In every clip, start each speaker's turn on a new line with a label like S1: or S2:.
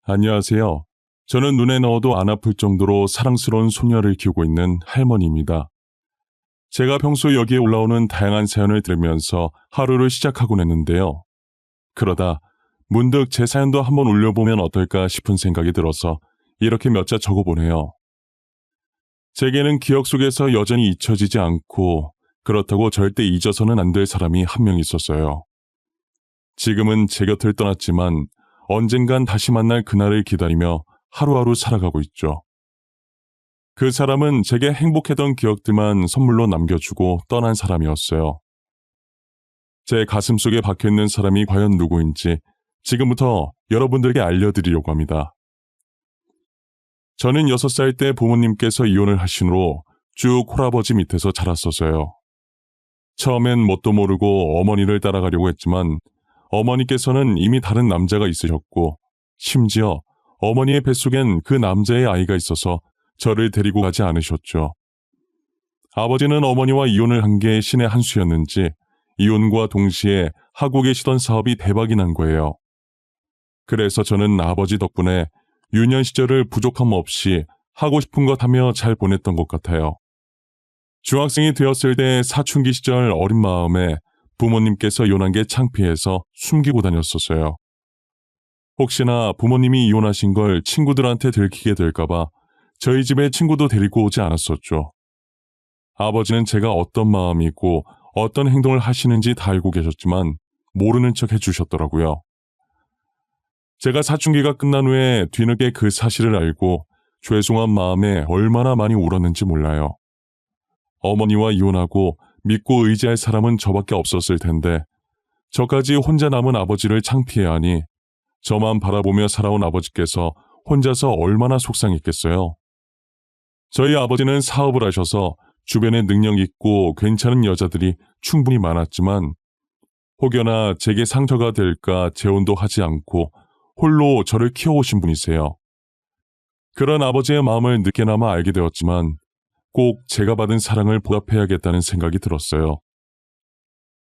S1: 안녕하세요. 저는 눈에 넣어도 안 아플 정도로 사랑스러운 소녀를 키우고 있는 할머니입니다. 제가 평소 여기에 올라오는 다양한 사연을 들으면서 하루를 시작하곤 했는데요. 그러다 문득 제 사연도 한번 올려보면 어떨까 싶은 생각이 들어서 이렇게 몇 자 적어보네요. 제게는 기억 속에서 여전히 잊혀지지 않고 그렇다고 절대 잊어서는 안 될 사람이 한 명 있었어요. 지금은 제 곁을 떠났지만 언젠간 다시 만날 그날을 기다리며 하루하루 살아가고 있죠. 그 사람은 제게 행복했던 기억들만 선물로 남겨주고 떠난 사람이었어요. 제 가슴속에 박혀있는 사람이 과연 누구인지 지금부터 여러분들에게 알려드리려고 합니다. 저는 6살 때 부모님께서 이혼을 하신 후로 쭉 홀아버지 밑에서 자랐었어요. 처음엔 뭣도 모르고 어머니를 따라가려고 했지만 어머니께서는 이미 다른 남자가 있으셨고 심지어 어머니의 뱃속엔 그 남자의 아이가 있어서 저를 데리고 가지 않으셨죠. 아버지는 어머니와 이혼을 한 게 신의 한 수였는지 이혼과 동시에 하고 계시던 사업이 대박이 난 거예요. 그래서 저는 아버지 덕분에 유년 시절을 부족함 없이 하고 싶은 것 하며 잘 보냈던 것 같아요. 중학생이 되었을 때 사춘기 시절 어린 마음에 부모님께서 이혼한 게 창피해서 숨기고 다녔었어요. 혹시나 부모님이 이혼하신 걸 친구들한테 들키게 될까봐 저희 집에 친구도 데리고 오지 않았었죠. 아버지는 제가 어떤 마음이고 어떤 행동을 하시는지 다 알고 계셨지만 모르는 척 해주셨더라고요. 제가 사춘기가 끝난 후에 뒤늦게 그 사실을 알고 죄송한 마음에 얼마나 많이 울었는지 몰라요. 어머니와 이혼하고 믿고 의지할 사람은 저밖에 없었을 텐데 저까지 혼자 남은 아버지를 창피해야 하니 저만 바라보며 살아온 아버지께서 혼자서 얼마나 속상했겠어요. 저희 아버지는 사업을 하셔서 주변에 능력 있고 괜찮은 여자들이 충분히 많았지만 혹여나 제게 상처가 될까 재혼도 하지 않고 홀로 저를 키워오신 분이세요. 그런 아버지의 마음을 늦게나마 알게 되었지만 꼭 제가 받은 사랑을 보답해야겠다는 생각이 들었어요.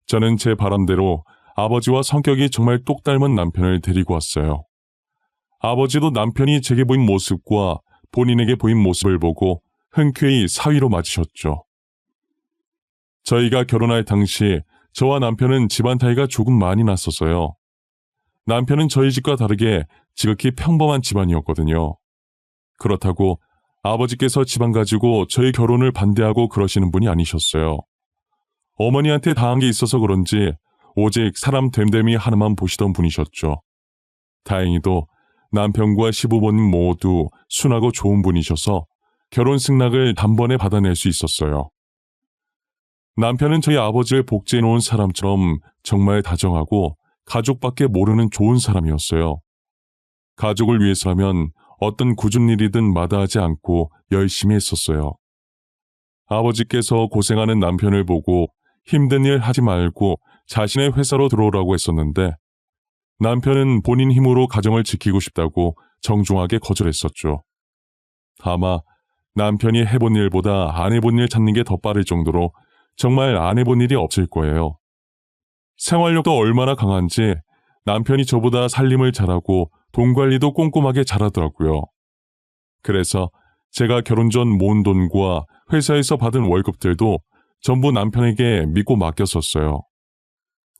S1: 저는 제 바람대로 아버지와 성격이 정말 똑 닮은 남편을 데리고 왔어요. 아버지도 남편이 제게 보인 모습과 본인에게 보인 모습을 보고 흔쾌히 사위로 맞으셨죠. 저희가 결혼할 당시 저와 남편은 집안 차이가 조금 많이 났었어요. 남편은 저희 집과 다르게 지극히 평범한 집안이었거든요. 그렇다고 아버지께서 집안 가지고 저희 결혼을 반대하고 그러시는 분이 아니셨어요. 어머니한테 당한 게 있어서 그런지 오직 사람 됨됨이 하나만 보시던 분이셨죠. 다행히도 남편과 시부모님 모두 순하고 좋은 분이셔서 결혼 승낙을 단번에 받아낼 수 있었어요. 남편은 저희 아버지를 복제해 놓은 사람처럼 정말 다정하고 가족밖에 모르는 좋은 사람이었어요. 가족을 위해서라면 어떤 굳은 일이든 마다하지 않고 열심히 했었어요. 아버지께서 고생하는 남편을 보고 힘든 일 하지 말고 자신의 회사로 들어오라고 했었는데 남편은 본인 힘으로 가정을 지키고 싶다고 정중하게 거절했었죠. 아마 남편이 해본 일보다 안 해본 일 찾는 게 더 빠를 정도로 정말 안 해본 일이 없을 거예요. 생활력도 얼마나 강한지 남편이 저보다 살림을 잘하고 돈 관리도 꼼꼼하게 잘하더라고요. 그래서 제가 결혼 전 모은 돈과 회사에서 받은 월급들도 전부 남편에게 믿고 맡겼었어요.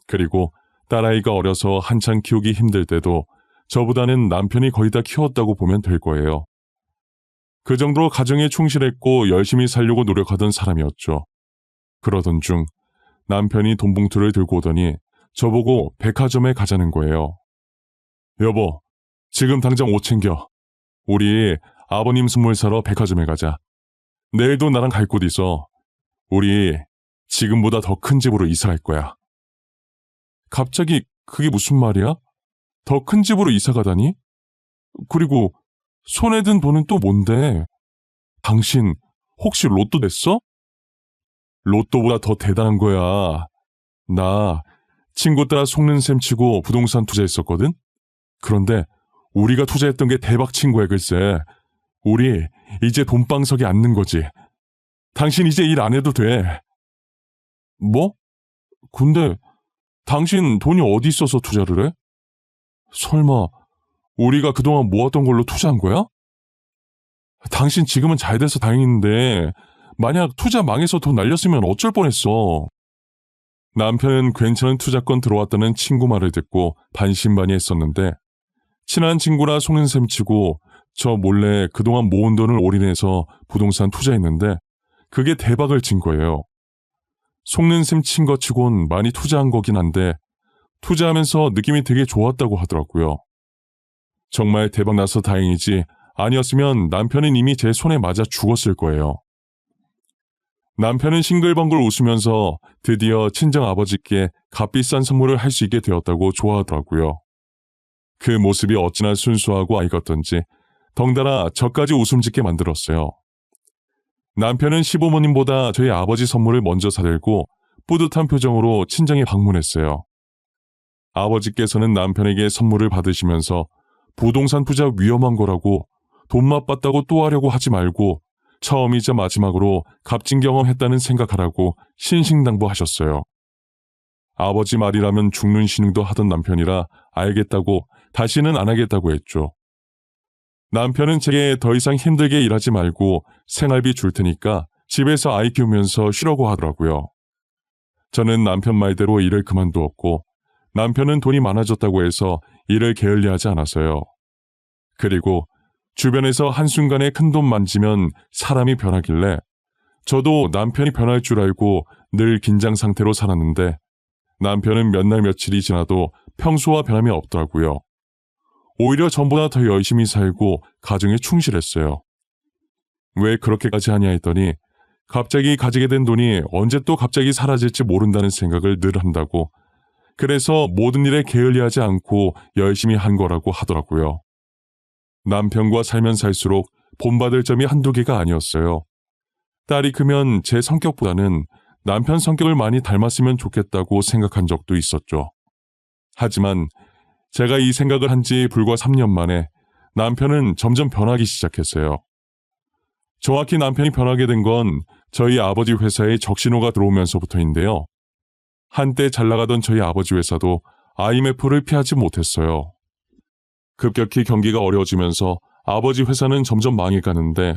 S1: 그리고 딸아이가 어려서 한창 키우기 힘들 때도 저보다는 남편이 거의 다 키웠다고 보면 될 거예요. 그 정도로 가정에 충실했고 열심히 살려고 노력하던 사람이었죠. 그러던 중 남편이 돈 봉투를 들고 오더니 저보고 백화점에 가자는 거예요. 여보, 지금 당장 옷 챙겨. 우리 아버님 선물 사러 백화점에 가자. 내일도 나랑 갈 곳 있어. 우리 지금보다 더 큰 집으로 이사할 거야. 갑자기 그게 무슨 말이야? 더 큰 집으로 이사 가다니? 그리고 손에 든 돈은 또 뭔데? 당신 혹시 로또 냈어? 로또보다 더 대단한 거야. 나 친구 따라 속는 셈 치고 부동산 투자했었거든? 그런데 우리가 투자했던 게 대박 친 거야 글쎄. 우리 이제 돈방석에 앉는 거지. 당신 이제 일 안 해도 돼. 뭐? 근데 당신 돈이 어디 있어서 투자를 해? 설마 우리가 그동안 모았던 걸로 투자한 거야? 당신 지금은 잘 돼서 다행인데 만약 투자 망해서 돈 날렸으면 어쩔 뻔했어. 남편은 괜찮은 투자권 들어왔다는 친구 말을 듣고 반신반의했었는데 친한 친구라 속는 셈 치고 저 몰래 그동안 모은 돈을 올인해서 부동산 투자했는데 그게 대박을 친 거예요. 속는 셈 친 것 치곤 많이 투자한 거긴 한데 투자하면서 느낌이 되게 좋았다고 하더라고요. 정말 대박 나서 다행이지 아니었으면 남편은 이미 제 손에 맞아 죽었을 거예요. 남편은 싱글벙글 웃으면서 드디어 친정아버지께 값비싼 선물을 할 수 있게 되었다고 좋아하더라고요. 그 모습이 어찌나 순수하고 아이 같던지 덩달아 저까지 웃음 짓게 만들었어요. 남편은 시부모님보다 저희 아버지 선물을 먼저 사들고 뿌듯한 표정으로 친정에 방문했어요. 아버지께서는 남편에게 선물을 받으시면서 부동산 투자 위험한 거라고 돈맛 봤다고 또 하려고 하지 말고 처음이자 마지막으로 값진 경험했다는 생각하라고 신신당부하셨어요. 아버지 말이라면 죽는 신용도 하던 남편이라 알겠다고 다시는 안 하겠다고 했죠. 남편은 제게 더 이상 힘들게 일하지 말고 생활비 줄 테니까 집에서 아이 키우면서 쉬라고 하더라고요. 저는 남편 말대로 일을 그만두었고 남편은 돈이 많아졌다고 해서 일을 게을리하지 않았어요. 그리고 주변에서 한순간에 큰돈 만지면 사람이 변하길래 저도 남편이 변할 줄 알고 늘 긴장 상태로 살았는데 남편은 몇 날 며칠이 지나도 평소와 변함이 없더라고요. 오히려 전보다 더 열심히 살고 가정에 충실했어요. 왜 그렇게까지 하냐 했더니 갑자기 가지게 된 돈이 언제 또 갑자기 사라질지 모른다는 생각을 늘 한다고 그래서 모든 일에 게을리하지 않고 열심히 한 거라고 하더라고요. 남편과 살면 살수록 본받을 점이 한두 개가 아니었어요. 딸이 크면 제 성격보다는 남편 성격을 많이 닮았으면 좋겠다고 생각한 적도 있었죠. 하지만 제가 이 생각을 한 지 불과 3년 만에 남편은 점점 변하기 시작했어요. 정확히 남편이 변하게 된 건 저희 아버지 회사에 적신호가 들어오면서부터인데요. 한때 잘 나가던 저희 아버지 회사도 IMF를 피하지 못했어요. 급격히 경기가 어려워지면서 아버지 회사는 점점 망해가는데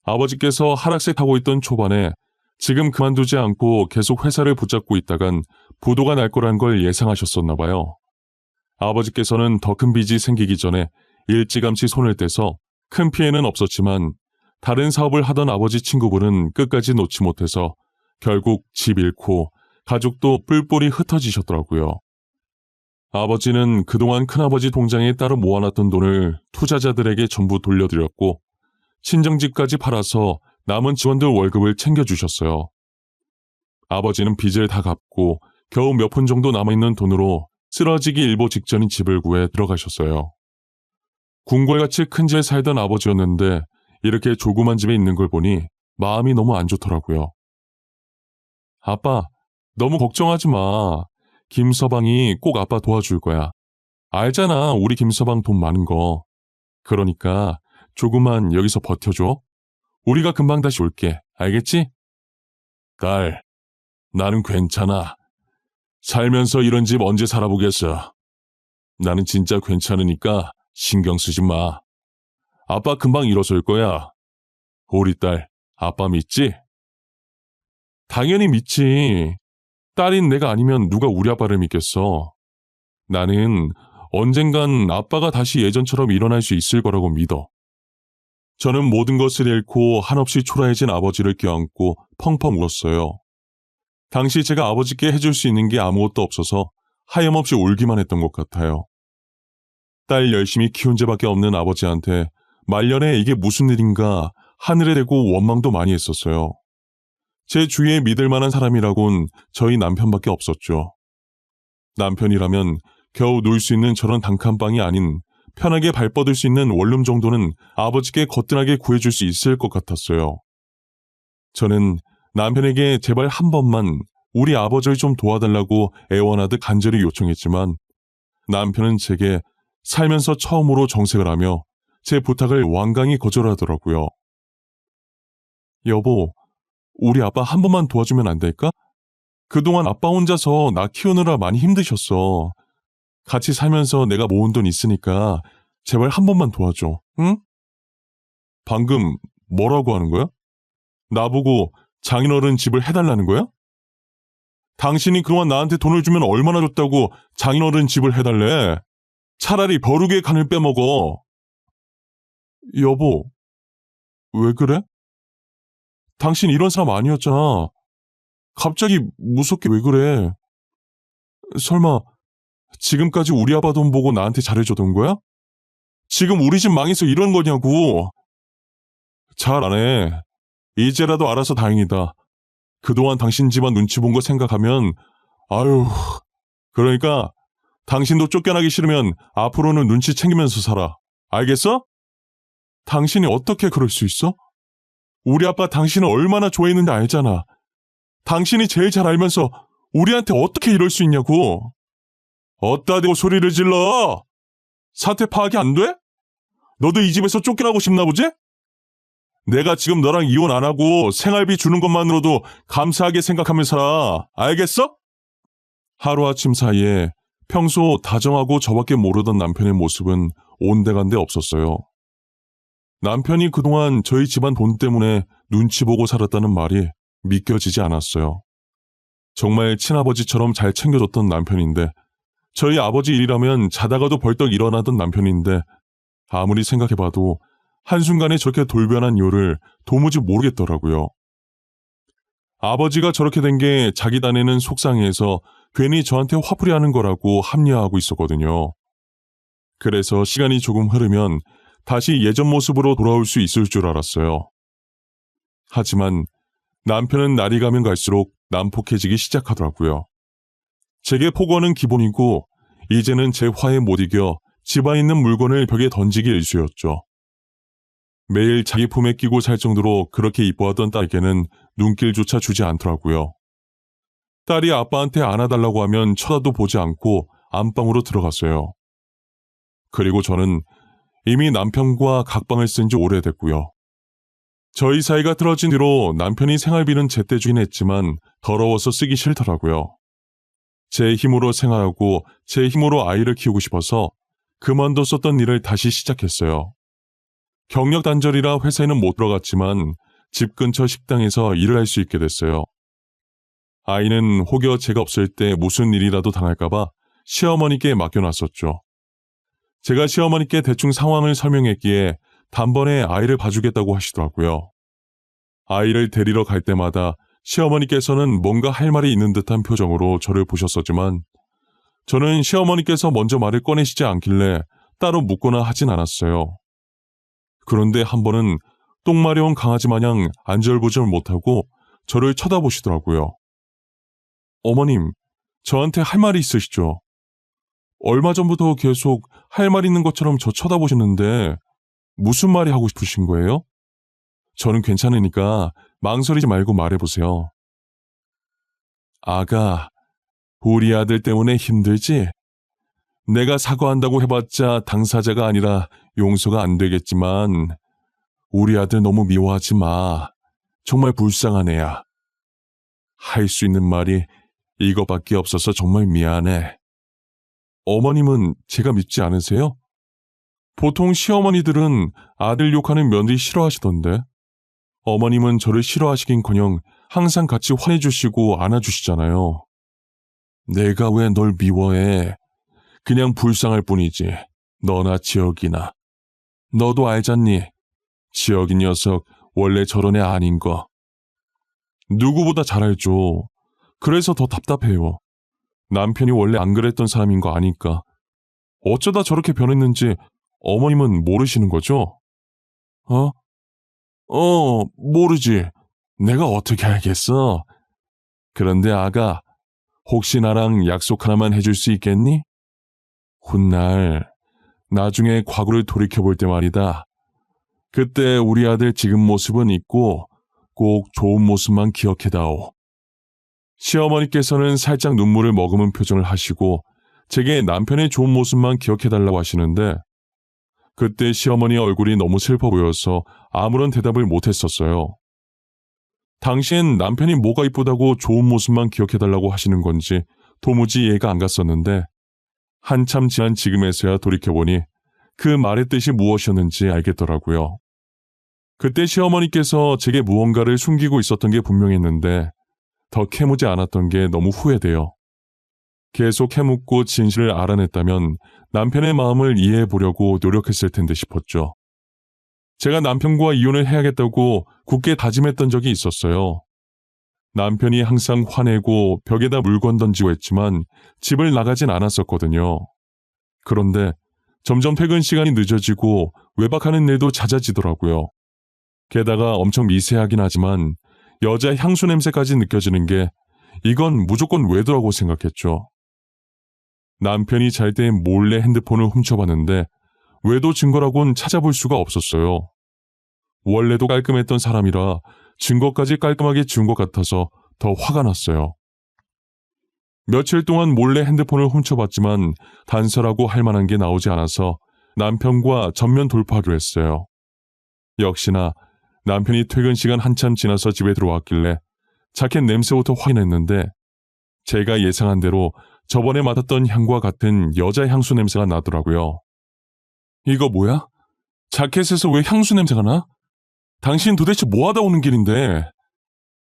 S1: 아버지께서 하락세 타고 있던 초반에 지금 그만두지 않고 계속 회사를 붙잡고 있다간 부도가 날 거란 걸 예상하셨었나 봐요. 아버지께서는 더 큰 빚이 생기기 전에 일찌감치 손을 떼서 큰 피해는 없었지만 다른 사업을 하던 아버지 친구분은 끝까지 놓지 못해서 결국 집 잃고 가족도 뿔뿔이 흩어지셨더라고요. 아버지는 그동안 큰아버지 통장에 따로 모아놨던 돈을 투자자들에게 전부 돌려드렸고 친정집까지 팔아서 남은 직원들 월급을 챙겨주셨어요. 아버지는 빚을 다 갚고 겨우 몇 푼 정도 남아있는 돈으로 쓰러지기 일보 직전인 집을 구해 들어가셨어요. 궁궐같이 큰 집에 살던 아버지였는데 이렇게 조그만 집에 있는 걸 보니 마음이 너무 안 좋더라고요. 아빠, 너무 걱정하지 마. 김서방이 꼭 아빠 도와줄 거야. 알잖아, 우리 김서방 돈 많은 거. 그러니까 조금만 여기서 버텨줘. 우리가 금방 다시 올게. 알겠지? 딸, 나는 괜찮아. 살면서 이런 집 언제 살아보겠어. 나는 진짜 괜찮으니까 신경 쓰지 마. 아빠 금방 일어설 거야. 우리 딸, 아빠 믿지? 당연히 믿지. 딸인 내가 아니면 누가 우리 아빠를 믿겠어. 나는 언젠간 아빠가 다시 예전처럼 일어날 수 있을 거라고 믿어. 저는 모든 것을 잃고 한없이 초라해진 아버지를 껴안고 펑펑 울었어요. 당시 제가 아버지께 해줄 수 있는 게 아무것도 없어서 하염없이 울기만 했던 것 같아요. 딸 열심히 키운 죄밖에 없는 아버지한테 말년에 이게 무슨 일인가 하늘에 대고 원망도 많이 했었어요. 제 주위에 믿을 만한 사람이라곤 저희 남편밖에 없었죠. 남편이라면 겨우 누울 수 있는 저런 단칸방이 아닌 편하게 발 뻗을 수 있는 원룸 정도는 아버지께 거뜬하게 구해줄 수 있을 것 같았어요. 저는 남편에게 제발 한 번만 우리 아버지를 좀 도와달라고 애원하듯 간절히 요청했지만 남편은 제게 살면서 처음으로 정색을 하며 제 부탁을 완강히 거절하더라고요. 여보, 우리 아빠 한 번만 도와주면 안 될까? 그동안 아빠 혼자서 나 키우느라 많이 힘드셨어. 같이 살면서 내가 모은 돈 있으니까 제발 한 번만 도와줘, 응? 방금 뭐라고 하는 거야? 나보고 장인어른 집을 해달라는 거야? 당신이 그동안 나한테 돈을 주면 얼마나 줬다고 장인어른 집을 해달래? 차라리 벼룩의 간을 빼먹어. 여보, 왜 그래? 당신 이런 사람 아니었잖아. 갑자기 무섭게 왜 그래? 설마 지금까지 우리 아빠 돈 보고 나한테 잘해줬던 거야? 지금 우리 집 망해서 이런 거냐고. 잘 안 해. 이제라도 알아서 다행이다. 그동안 당신 집안 눈치 본 거 생각하면 아유, 그러니까 당신도 쫓겨나기 싫으면 앞으로는 눈치 챙기면서 살아. 알겠어? 당신이 어떻게 그럴 수 있어? 우리 아빠 당신을 얼마나 좋아했는지 알잖아. 당신이 제일 잘 알면서 우리한테 어떻게 이럴 수 있냐고. 어디다 대고 소리를 질러. 사태 파악이 안 돼? 너도 이 집에서 쫓겨나고 싶나 보지? 내가 지금 너랑 이혼 안 하고 생활비 주는 것만으로도 감사하게 생각하며 살아. 알겠어? 하루아침 사이에 평소 다정하고 저밖에 모르던 남편의 모습은 온데간데 없었어요. 남편이 그동안 저희 집안 돈 때문에 눈치 보고 살았다는 말이 믿겨지지 않았어요. 정말 친아버지처럼 잘 챙겨줬던 남편인데, 저희 아버지 일이라면 자다가도 벌떡 일어나던 남편인데, 아무리 생각해봐도 한순간에 저렇게 돌변한 이유를 도무지 모르겠더라고요. 아버지가 저렇게 된 게 자기 딴에는 속상해서 괜히 저한테 화풀이 하는 거라고 합리화하고 있었거든요. 그래서 시간이 조금 흐르면 다시 예전 모습으로 돌아올 수 있을 줄 알았어요. 하지만 남편은 날이 가면 갈수록 난폭해지기 시작하더라고요. 제게 폭언은 기본이고 이제는 제 화에 못 이겨 집안에 있는 물건을 벽에 던지기 일쑤였죠. 매일 자기 품에 끼고 살 정도로 그렇게 이뻐하던 딸에게는 눈길조차 주지 않더라고요. 딸이 아빠한테 안아달라고 하면 쳐다도 보지 않고 안방으로 들어갔어요. 그리고 저는 이미 남편과 각방을 쓴 지 오래됐고요. 저희 사이가 틀어진 뒤로 남편이 생활비는 제때 주긴 했지만 더러워서 쓰기 싫더라고요. 제 힘으로 생활하고 제 힘으로 아이를 키우고 싶어서 그만뒀었던 일을 다시 시작했어요. 경력 단절이라 회사에는 못 들어갔지만 집 근처 식당에서 일을 할 수 있게 됐어요. 아이는 혹여 제가 없을 때 무슨 일이라도 당할까봐 시어머니께 맡겨놨었죠. 제가 시어머니께 대충 상황을 설명했기에 단번에 아이를 봐주겠다고 하시더라고요. 아이를 데리러 갈 때마다 시어머니께서는 뭔가 할 말이 있는 듯한 표정으로 저를 보셨었지만 저는 시어머니께서 먼저 말을 꺼내시지 않길래 따로 묻거나 하진 않았어요. 그런데 한 번은 똥 마려운 강아지 마냥 안절부절 못하고 저를 쳐다보시더라고요. 어머님, 저한테 할 말이 있으시죠? 얼마 전부터 계속 할 말 있는 것처럼 저 쳐다보시는데 무슨 말이 하고 싶으신 거예요? 저는 괜찮으니까 망설이지 말고 말해보세요. 아가, 우리 아들 때문에 힘들지? 내가 사과한다고 해봤자 당사자가 아니라 용서가 안 되겠지만 우리 아들 너무 미워하지 마. 정말 불쌍한 애야. 할 수 있는 말이 이거밖에 없어서 정말 미안해. 어머님은 제가 믿지 않으세요? 보통 시어머니들은 아들 욕하는 며느리 싫어하시던데 어머님은 저를 싫어하시긴커녕 항상 같이 화내주시고 안아주시잖아요. 내가 왜 널 미워해? 그냥 불쌍할 뿐이지. 너나 지혁이나. 너도 알잖니? 지혁이 녀석 원래 저런 애 아닌 거. 누구보다 잘 알죠. 그래서 더 답답해요. 남편이 원래 안 그랬던 사람인 거 아니까. 어쩌다 저렇게 변했는지 어머님은 모르시는 거죠? 모르지. 내가 어떻게 알겠어? 그런데 아가, 혹시 나랑 약속 하나만 해줄 수 있겠니? 훗날 나중에 과거를 돌이켜볼 때 말이다. 그때 우리 아들 지금 모습은 잊고 꼭 좋은 모습만 기억해다오. 시어머니께서는 살짝 눈물을 머금은 표정을 하시고 제게 남편의 좋은 모습만 기억해달라고 하시는데 그때 시어머니 얼굴이 너무 슬퍼 보여서 아무런 대답을 못했었어요. 당시엔 남편이 뭐가 이쁘다고 좋은 모습만 기억해달라고 하시는 건지 도무지 이해가 안 갔었는데 한참 지난 지금에서야 돌이켜보니 그 말의 뜻이 무엇이었는지 알겠더라고요. 그때 시어머니께서 제게 무언가를 숨기고 있었던 게 분명했는데 더 캐묻지 않았던 게 너무 후회돼요. 계속 캐묻고 진실을 알아냈다면 남편의 마음을 이해해 보려고 노력했을 텐데 싶었죠. 제가 남편과 이혼을 해야겠다고 굳게 다짐했던 적이 있었어요. 남편이 항상 화내고 벽에다 물건 던지고 했지만 집을 나가진 않았었거든요. 그런데 점점 퇴근 시간이 늦어지고 외박하는 일도 잦아지더라고요. 게다가 엄청 미세하긴 하지만 여자 향수 냄새까지 느껴지는 게 이건 무조건 외도라고 생각했죠. 남편이 잘 때 몰래 핸드폰을 훔쳐봤는데 외도 증거라곤 찾아볼 수가 없었어요. 원래도 깔끔했던 사람이라 증거까지 깔끔하게 지운 것 같아서 더 화가 났어요. 며칠 동안 몰래 핸드폰을 훔쳐봤지만 단서라고 할 만한 게 나오지 않아서 남편과 전면 돌파하기로 했어요. 역시나 남편이 퇴근 시간 한참 지나서 집에 들어왔길래 자켓 냄새부터 확인했는데 제가 예상한 대로 저번에 맡았던 향과 같은 여자 향수 냄새가 나더라고요. 이거 뭐야? 자켓에서 왜 향수 냄새가 나? 당신 도대체 뭐하다 오는 길인데?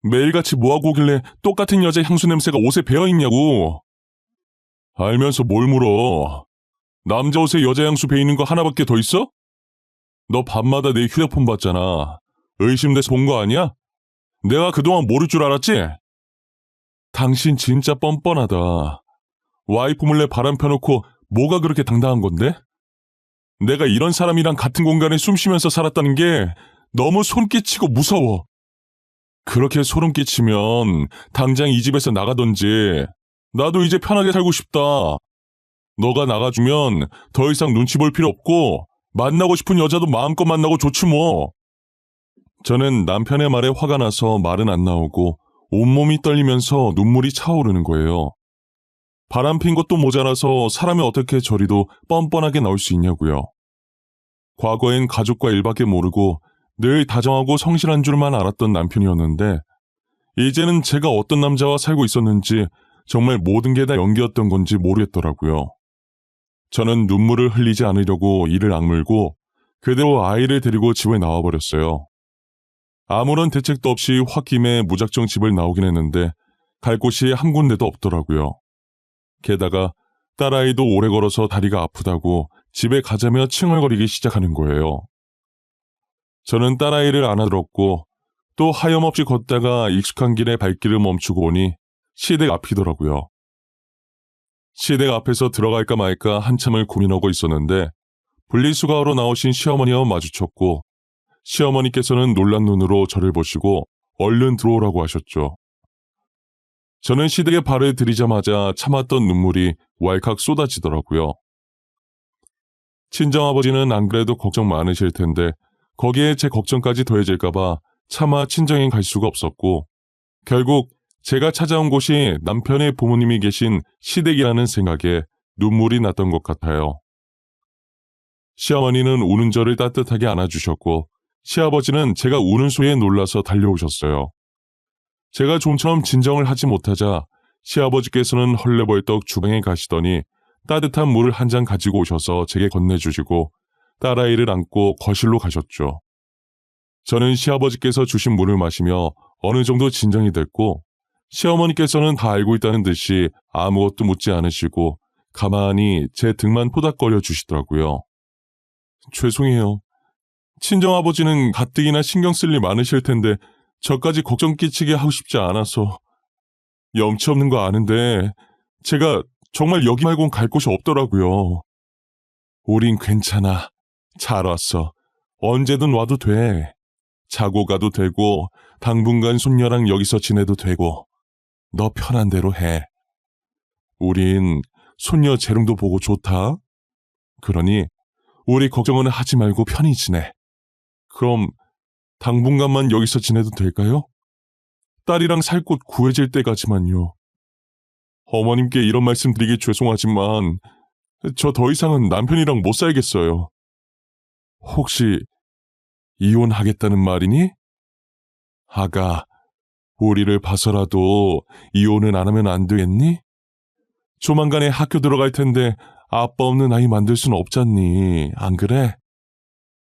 S1: 매일같이 뭐하고 오길래 똑같은 여자 향수 냄새가 옷에 배어있냐고. 알면서 뭘 물어. 남자 옷에 여자 향수 배이는 거 하나밖에 더 있어? 너 밤마다 내 휴대폰 봤잖아. 의심돼서 본 거 아니야? 내가 그동안 모를 줄 알았지? 당신 진짜 뻔뻔하다. 와이프 몰래 바람 펴놓고 뭐가 그렇게 당당한 건데? 내가 이런 사람이랑 같은 공간에 숨 쉬면서 살았다는 게 너무 소름 끼치고 무서워. 그렇게 소름 끼치면 당장 이 집에서 나가던지. 나도 이제 편하게 살고 싶다. 너가 나가주면 더 이상 눈치 볼 필요 없고 만나고 싶은 여자도 마음껏 만나고 좋지 뭐. 저는 남편의 말에 화가 나서 말은 안 나오고 온몸이 떨리면서 눈물이 차오르는 거예요. 바람 핀 것도 모자라서 사람이 어떻게 저리도 뻔뻔하게 나올 수 있냐고요. 과거엔 가족과 일밖에 모르고 늘 다정하고 성실한 줄만 알았던 남편이었는데 이제는 제가 어떤 남자와 살고 있었는지 정말 모든 게 다 연기였던 건지 모르겠더라고요. 저는 눈물을 흘리지 않으려고 이를 악물고 그대로 아이를 데리고 집을 나와버렸어요. 아무런 대책도 없이 홧김에 무작정 집을 나오긴 했는데 갈 곳이 한 군데도 없더라고요. 게다가 딸아이도 오래 걸어서 다리가 아프다고 집에 가자며 칭얼거리기 시작하는 거예요. 저는 딸아이를 안아들었고 또 하염없이 걷다가 익숙한 길에 발길을 멈추고 오니 시댁 앞이더라고요. 시댁 앞에서 들어갈까 말까 한참을 고민하고 있었는데 분리수거하러 나오신 시어머니와 마주쳤고 시어머니께서는 놀란 눈으로 저를 보시고 얼른 들어오라고 하셨죠. 저는 시댁에 발을 들이자마자 참았던 눈물이 왈칵 쏟아지더라고요. 친정아버지는 안 그래도 걱정 많으실 텐데 거기에 제 걱정까지 더해질까봐 차마 친정에 갈 수가 없었고 결국 제가 찾아온 곳이 남편의 부모님이 계신 시댁이라는 생각에 눈물이 났던 것 같아요. 시어머니는 우는 저를 따뜻하게 안아주셨고 시아버지는 제가 우는 소리에 놀라서 달려오셨어요. 제가 좀처럼 진정을 하지 못하자 시아버지께서는 헐레벌떡 주방에 가시더니 따뜻한 물을 한 잔 가지고 오셔서 제게 건네주시고 딸아이를 안고 거실로 가셨죠. 저는 시아버지께서 주신 물을 마시며 어느 정도 진정이 됐고 시어머니께서는 다 알고 있다는 듯이 아무것도 묻지 않으시고 가만히 제 등만 토닥거려 주시더라고요. 죄송해요. 친정아버지는 가뜩이나 신경 쓸 일 많으실 텐데 저까지 걱정 끼치게 하고 싶지 않아서. 염치 없는 거 아는데 제가 정말 여기 말곤 갈 곳이 없더라고요. 우린 괜찮아. 잘 왔어. 언제든 와도 돼. 자고 가도 되고 당분간 손녀랑 여기서 지내도 되고 너 편한 대로 해. 우린 손녀 재롱도 보고 좋다. 그러니 우리 걱정은 하지 말고 편히 지내. 그럼 당분간만 여기서 지내도 될까요? 딸이랑 살 곳 구해질 때까지만요. 어머님께 이런 말씀 드리기 죄송하지만 저 더 이상은 남편이랑 못 살겠어요. 혹시 이혼하겠다는 말이니? 아가, 우리를 봐서라도 이혼은 안 하면 안 되겠니? 조만간에 학교 들어갈 텐데 아빠 없는 아이 만들 순 없잖니. 안 그래?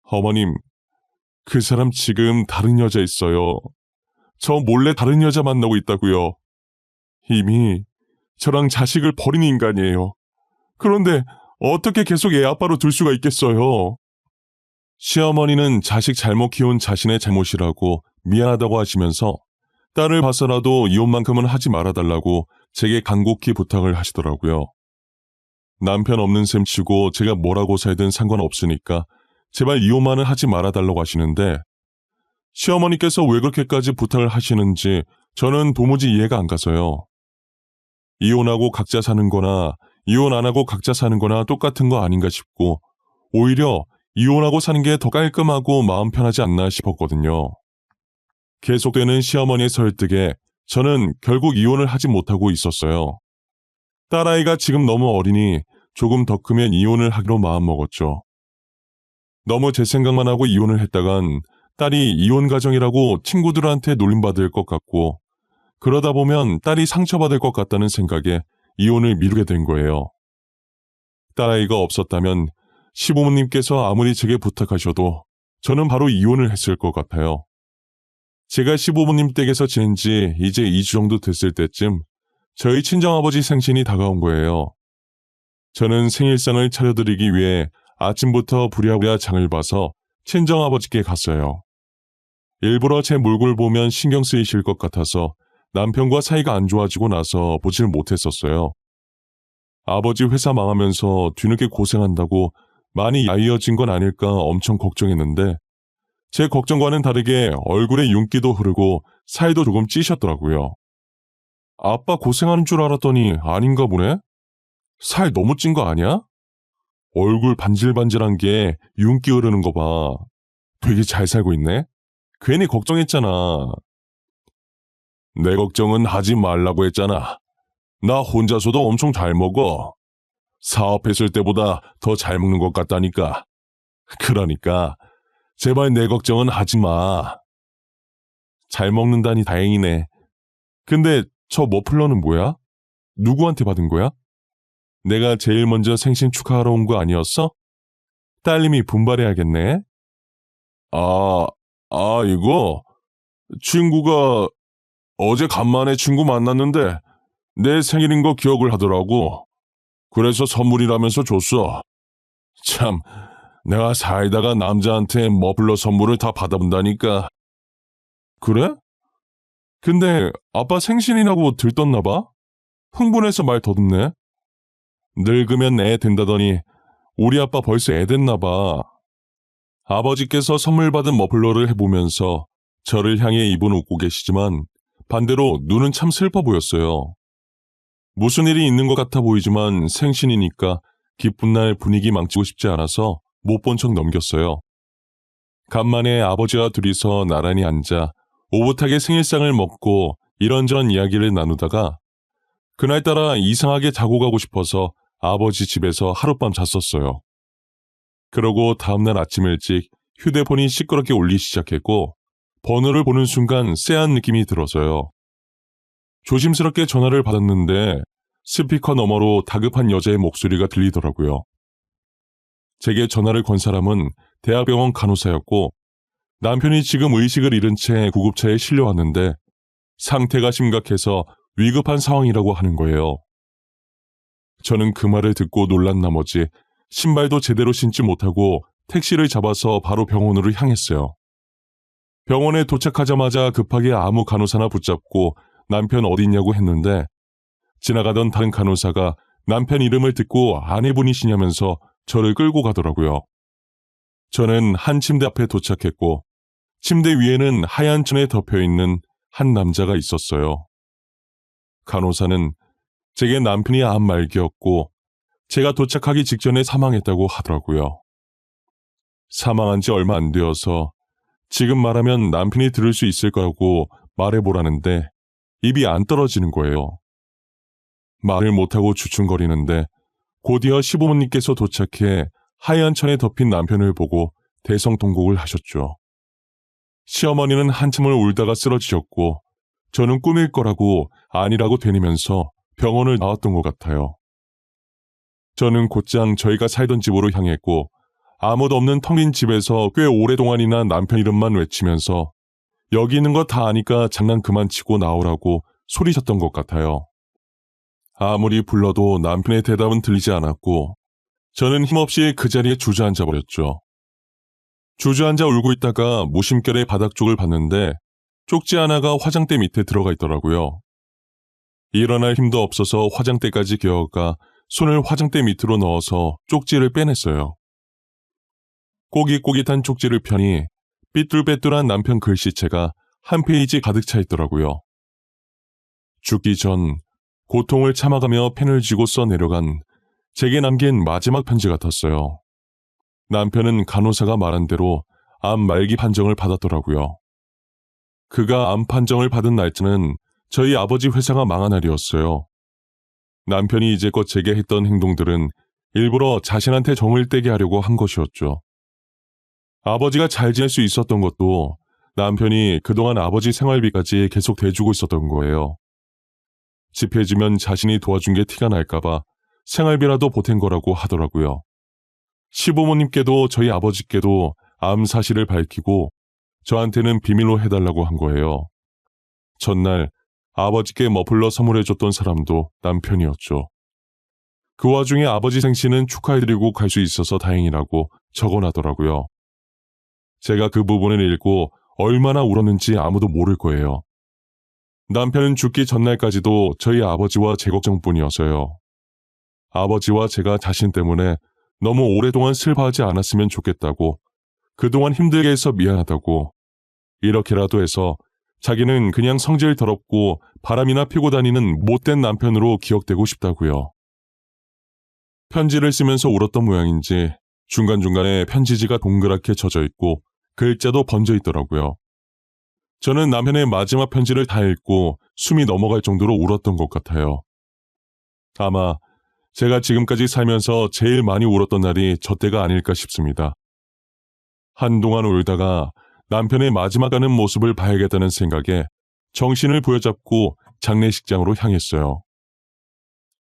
S1: 어머님, 그 사람 지금 다른 여자 있어요. 저 몰래 다른 여자 만나고 있다고요. 이미 저랑 자식을 버린 인간이에요. 그런데 어떻게 계속 애 아빠로 둘 수가 있겠어요? 시어머니는 자식 잘못 키운 자신의 잘못이라고 미안하다고 하시면서 딸을 봐서라도 이혼만큼은 하지 말아달라고 제게 간곡히 부탁을 하시더라고요. 남편 없는 셈 치고 제가 뭐라고 살든 상관없으니까 제발 이혼만은 하지 말아달라고 하시는데 시어머니께서 왜 그렇게까지 부탁을 하시는지 저는 도무지 이해가 안 가서요. 이혼하고 각자 사는 거나 이혼 안 하고 각자 사는 거나 똑같은 거 아닌가 싶고 오히려 이혼하고 사는 게 더 깔끔하고 마음 편하지 않나 싶었거든요. 계속되는 시어머니의 설득에 저는 결국 이혼을 하지 못하고 있었어요. 딸아이가 지금 너무 어리니 조금 더 크면 이혼을 하기로 마음먹었죠. 너무 제 생각만 하고 이혼을 했다간 딸이 이혼 가정이라고 친구들한테 놀림받을 것 같고 그러다 보면 딸이 상처받을 것 같다는 생각에 이혼을 미루게 된 거예요. 딸아이가 없었다면 시부모님께서 아무리 제게 부탁하셔도 저는 바로 이혼을 했을 것 같아요. 제가 시부모님 댁에서 지낸 지 이제 2주 정도 됐을 때쯤 저희 친정아버지 생신이 다가온 거예요. 저는 생일상을 차려드리기 위해 아침부터 부랴부랴 장을 봐서 친정아버지께 갔어요. 일부러 제 몰골 보면 신경 쓰이실 것 같아서 남편과 사이가 안 좋아지고 나서 보질 못했었어요. 아버지 회사 망하면서 뒤늦게 고생한다고 많이 야위어진 건 아닐까 엄청 걱정했는데 제 걱정과는 다르게 얼굴에 윤기도 흐르고 살도 조금 찌셨더라고요. 아빠 고생하는 줄 알았더니 아닌가 보네? 살 너무 찐 거 아니야? 얼굴 반질반질한 게 윤기 흐르는 거 봐. 되게 잘 살고 있네? 괜히 걱정했잖아. 내 걱정은 하지 말라고 했잖아. 나 혼자서도 엄청 잘 먹어. 사업했을 때보다 더 잘 먹는 것 같다니까. 그러니까 제발 내 걱정은 하지 마. 잘 먹는다니 다행이네. 근데 저 머플러는 뭐야? 누구한테 받은 거야? 내가 제일 먼저 생신 축하하러 온 거 아니었어? 딸님이 분발해야겠네. 이거? 친구가 어제 간만에 친구 만났는데 내 생일인 거 기억을 하더라고. 그래서 선물이라면서 줬어. 참, 내가 살다가 남자한테 머플러 선물을 다 받아본다니까. 그래? 근데 아빠 생신이라고 들떴나 봐? 흥분해서 말 더듬네. 늙으면 애 된다더니 우리 아빠 벌써 애 됐나 봐. 아버지께서 선물 받은 머플러를 해보면서 저를 향해 입은 웃고 계시지만 반대로 눈은 참 슬퍼 보였어요. 무슨 일이 있는 것 같아 보이지만 생신이니까 기쁜 날 분위기 망치고 싶지 않아서 못 본 척 넘겼어요. 간만에 아버지와 둘이서 나란히 앉아 오붓하게 생일상을 먹고 이런저런 이야기를 나누다가 그날따라 이상하게 자고 가고 싶어서 아버지 집에서 하룻밤 잤었어요. 그러고 다음날 아침 일찍 휴대폰이 시끄럽게 울리기 시작했고 번호를 보는 순간 쎄한 느낌이 들어서요. 조심스럽게 전화를 받았는데 스피커 너머로 다급한 여자의 목소리가 들리더라고요. 제게 전화를 건 사람은 대학병원 간호사였고 남편이 지금 의식을 잃은 채 구급차에 실려왔는데 상태가 심각해서 위급한 상황이라고 하는 거예요. 저는 그 말을 듣고 놀란 나머지 신발도 제대로 신지 못하고 택시를 잡아서 바로 병원으로 향했어요. 병원에 도착하자마자 급하게 아무 간호사나 붙잡고 남편 어디 있냐고 했는데 지나가던 다른 간호사가 남편 이름을 듣고 아내분이시냐면서 저를 끌고 가더라고요. 저는 한 침대 앞에 도착했고 침대 위에는 하얀 천에 덮여있는 한 남자가 있었어요. 간호사는 제게 남편이 암 말기였고 제가 도착하기 직전에 사망했다고 하더라고요. 사망한 지 얼마 안 되어서 지금 말하면 남편이 들을 수 있을 거라고 말해보라는데 입이 안 떨어지는 거예요. 말을 못하고 주춤거리는데 곧이어 시부모님께서 도착해 하얀 천에 덮인 남편을 보고 대성통곡을 하셨죠. 시어머니는 한참을 울다가 쓰러지셨고 저는 꿈일 거라고 아니라고 되뇌면서 병원을 나왔던 것 같아요. 저는 곧장 저희가 살던 집으로 향했고 아무도 없는 텅 빈 집에서 꽤 오랫동안이나 남편 이름만 외치면서 여기 있는 거 다 아니까 장난 그만 치고 나오라고 소리쳤던 것 같아요. 아무리 불러도 남편의 대답은 들리지 않았고 저는 힘없이 그 자리에 주저앉아 버렸죠. 주저앉아 울고 있다가 무심결에 바닥 쪽을 봤는데 쪽지 하나가 화장대 밑에 들어가 있더라고요. 일어날 힘도 없어서 화장대까지 기어가 손을 화장대 밑으로 넣어서 쪽지를 빼냈어요. 꼬깃꼬깃한 쪽지를 펴니 삐뚤빼뚤한 남편 글씨체가 한 페이지 가득 차 있더라고요. 죽기 전 고통을 참아가며 펜을 쥐고 써내려간 제게 남긴 마지막 편지 같았어요. 남편은 간호사가 말한 대로 암 말기 판정을 받았더라고요. 그가 암 판정을 받은 날짜는 저희 아버지 회사가 망한 날이었어요. 남편이 이제껏 제게 했던 행동들은 일부러 자신한테 정을 떼게 하려고 한 것이었죠. 아버지가 잘 지낼 수 있었던 것도 남편이 그동안 아버지 생활비까지 계속 대주고 있었던 거예요. 집해지면 자신이 도와준 게 티가 날까봐 생활비라도 보탠 거라고 하더라고요. 시부모님께도 저희 아버지께도 암 사실을 밝히고 저한테는 비밀로 해달라고 한 거예요. 전날 아버지께 머플러 선물해줬던 사람도 남편이었죠. 그 와중에 아버지 생신은 축하해드리고 갈 수 있어서 다행이라고 적어놔더라고요. 제가 그 부분을 읽고 얼마나 울었는지 아무도 모를 거예요. 남편은 죽기 전날까지도 저희 아버지와 제 걱정뿐이어서요. 아버지와 제가 자신 때문에 너무 오랫동안 슬퍼하지 않았으면 좋겠다고, 그동안 힘들게 해서 미안하다고, 이렇게라도 해서 자기는 그냥 성질 더럽고 바람이나 피고 다니는 못된 남편으로 기억되고 싶다고요. 편지를 쓰면서 울었던 모양인지 중간중간에 편지지가 동그랗게 젖어 있고 글자도 번져 있더라고요. 저는 남편의 마지막 편지를 다 읽고 숨이 넘어갈 정도로 울었던 것 같아요. 아마 제가 지금까지 살면서 제일 많이 울었던 날이 저 때가 아닐까 싶습니다. 한동안 울다가 남편의 마지막 가는 모습을 봐야겠다는 생각에 정신을 부여잡고 장례식장으로 향했어요.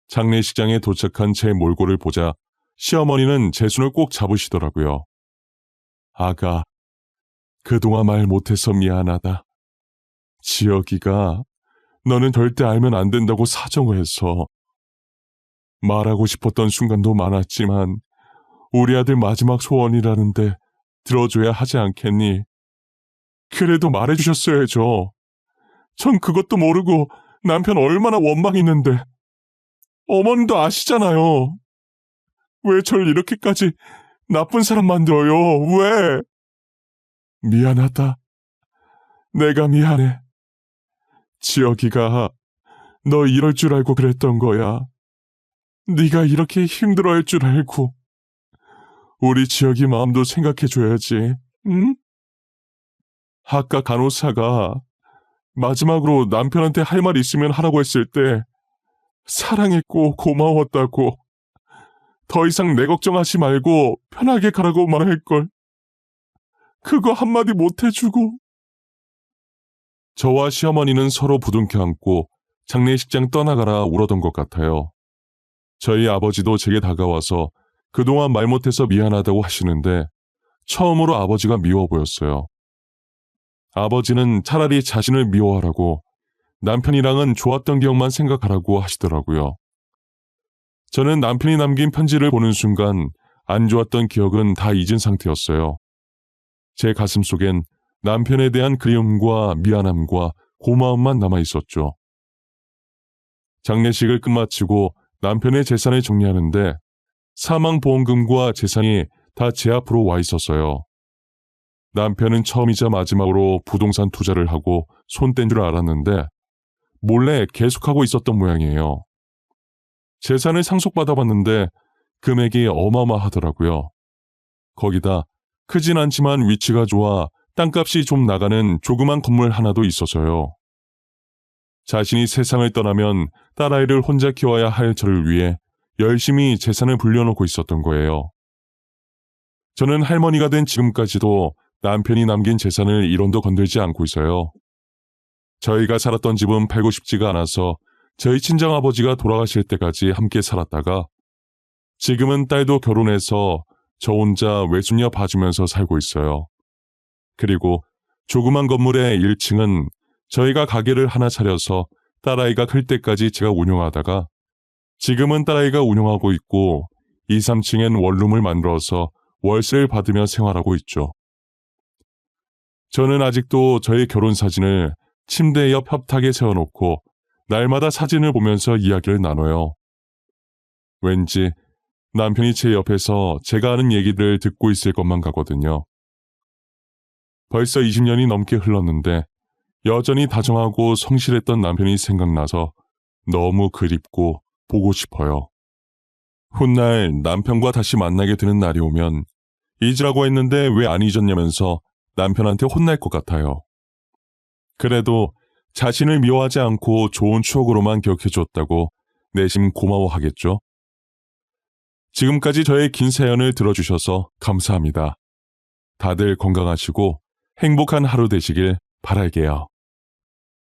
S1: 장례식장에 도착한 제 몰골을 보자 시어머니는 제 손을 꼭 잡으시더라고요. 아가, 그동안 말 못해서 미안하다. 지혁이가 너는 절대 알면 안 된다고 사정을 해서. 말하고 싶었던 순간도 많았지만 우리 아들 마지막 소원이라는데 들어줘야 하지 않겠니? 그래도 말해주셨어야죠. 전 그것도 모르고 남편 얼마나 원망했는데. 어머님도 아시잖아요. 왜 절 이렇게까지 나쁜 사람 만들어요? 왜? 미안하다. 내가 미안해. 지혁이가 너 이럴 줄 알고 그랬던 거야. 네가 이렇게 힘들어할 줄 알고. 우리 지혁이 마음도 생각해줘야지. 응? 아까 간호사가 마지막으로 남편한테 할 말 있으면 하라고 했을 때 사랑했고 고마웠다고, 더 이상 내 걱정하지 말고 편하게 가라고 말할걸. 그거 한마디 못해주고. 저와 시어머니는 서로 부둥켜 안고 장례식장 떠나가라 울었던 것 같아요. 저희 아버지도 제게 다가와서 그동안 말 못해서 미안하다고 하시는데 처음으로 아버지가 미워 보였어요. 아버지는 차라리 자신을 미워하라고, 남편이랑은 좋았던 기억만 생각하라고 하시더라고요. 저는 남편이 남긴 편지를 보는 순간 안 좋았던 기억은 다 잊은 상태였어요. 제 가슴 속엔 남편에 대한 그리움과 미안함과 고마움만 남아 있었죠. 장례식을 끝마치고 남편의 재산을 정리하는데 사망보험금과 재산이 다 제 앞으로 와 있었어요. 남편은 처음이자 마지막으로 부동산 투자를 하고 손 뗀 줄 알았는데 몰래 계속하고 있었던 모양이에요. 재산을 상속받아봤는데 금액이 어마어마하더라고요. 거기다 크진 않지만 위치가 좋아 땅값이 좀 나가는 조그만 건물 하나도 있어서요. 자신이 세상을 떠나면 딸아이를 혼자 키워야 할 저를 위해 열심히 재산을 불려놓고 있었던 거예요. 저는 할머니가 된 지금까지도 남편이 남긴 재산을 1원도 건들지 않고 있어요. 저희가 살았던 집은 팔고 싶지가 않아서 저희 친정아버지가 돌아가실 때까지 함께 살았다가 지금은 딸도 결혼해서 저 혼자 외손녀 봐주면서 살고 있어요. 그리고 조그만 건물의 1층은 저희가 가게를 하나 차려서 딸아이가 클 때까지 제가 운영하다가 지금은 딸아이가 운영하고 있고 2, 3층엔 원룸을 만들어서 월세를 받으며 생활하고 있죠. 저는 아직도 저의 결혼 사진을 침대 옆 협탁에 세워놓고 날마다 사진을 보면서 이야기를 나눠요. 왠지 남편이 제 옆에서 제가 하는 얘기를 듣고 있을 것만 같거든요. 벌써 20년이 넘게 흘렀는데 여전히 다정하고 성실했던 남편이 생각나서 너무 그립고 보고 싶어요. 훗날 남편과 다시 만나게 되는 날이 오면 잊으라고 했는데 왜 안 잊었냐면서 남편한테 혼날 것 같아요. 그래도 자신을 미워하지 않고 좋은 추억으로만 기억해줬다고 내심 고마워하겠죠. 지금까지 저의 긴 사연을 들어주셔서 감사합니다. 다들 건강하시고 행복한 하루 되시길 바랄게요.